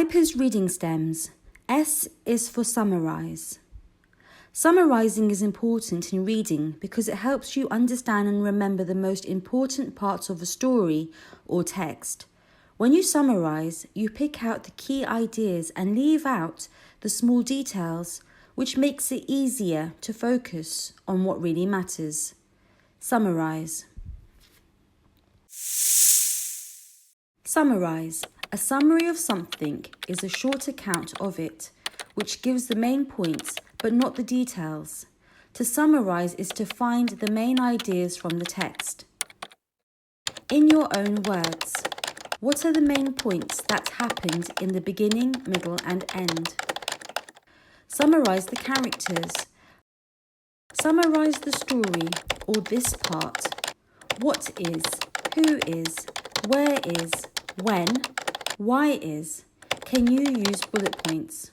VIPERS reading stems. S is for Summarise. Summarising is important in reading because it helps you understand and remember the most important parts of a story or text. When you summarise, you pick out the key ideas and leave out the small details, which makes it easier to focus on what really matters. Summarise. Summarise. A summary of something is a short account of it, which gives the main points but not the details. To summarise is to find the main ideas from the text. In your own words, what are the main points that happened in the beginning, middle and end? Summarise the characters. Summarise the story or this part. What is, who is, where is, when, why is. Can you use bullet points?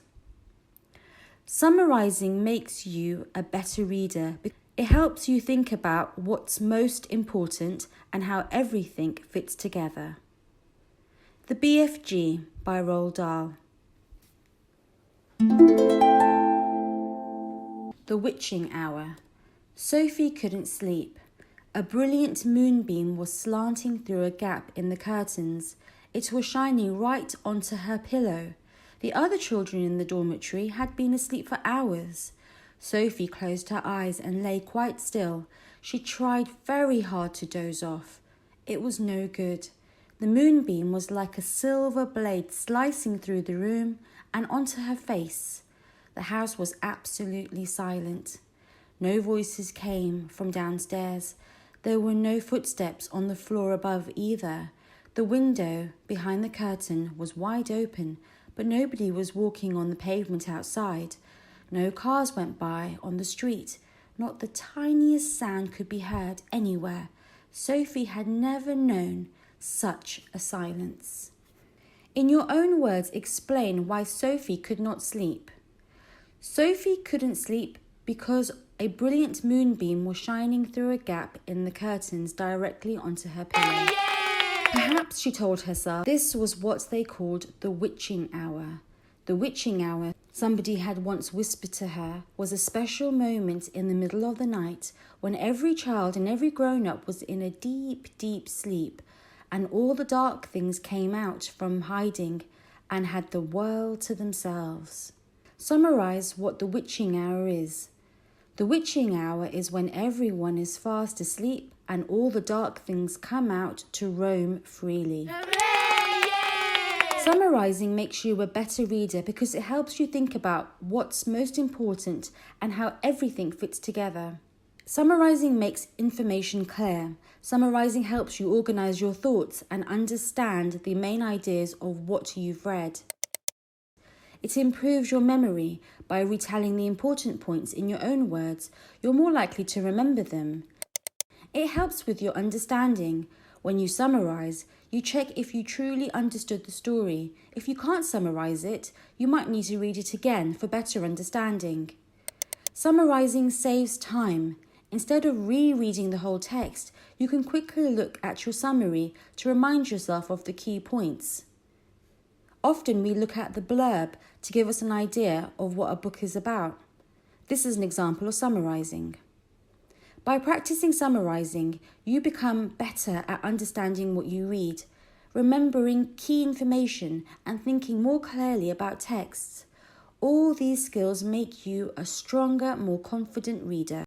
Summarising makes you a better reader. It helps you think about what's most important and how everything fits together. The BFG by Roald Dahl. The Witching Hour. Sophie couldn't sleep. A brilliant moonbeam was slanting through a gap in the curtains. It was shining right onto her pillow. The other children in the dormitory had been asleep for hours. Sophie closed her eyes and lay quite still. She tried very hard to doze off. It was no good. The moonbeam was like a silver blade slicing through the room and onto her face. The house was absolutely silent. No voices came from downstairs. There were no footsteps on the floor above either. The window behind the curtain was wide open, but nobody was walking on the pavement outside. No cars went by on the street. Not the tiniest sound could be heard anywhere. Sophie had never known such a silence. In your own words, explain why Sophie could not sleep. Sophie couldn't sleep because a brilliant moonbeam was shining through a gap in the curtains directly onto her pillow. Perhaps, she told herself, this was what they called the witching hour. The witching hour, somebody had once whispered to her, was a special moment in the middle of the night when every child and every grown-up was in a deep, deep sleep, and all the dark things came out from hiding and had the world to themselves. Summarise what the witching hour is. The witching hour is when everyone is fast asleep and all the dark things come out to roam freely. Summarising makes you a better reader because it helps you think about what's most important and how everything fits together. Summarising makes information clear. Summarising helps you organise your thoughts and understand the main ideas of what you've read. It improves your memory by retelling the important points in your own words. You're more likely to remember them. It helps with your understanding. When you summarise, you check if you truly understood the story. If you can't summarise it, you might need to read it again for better understanding. Summarising saves time. Instead of rereading the whole text, you can quickly look at your summary to remind yourself of the key points. Often we look at the blurb to give us an idea of what a book is about. This is an example of summarising. By practicing summarising, you become better at understanding what you read, remembering key information and thinking more clearly about texts. All these skills make you a stronger, more confident reader.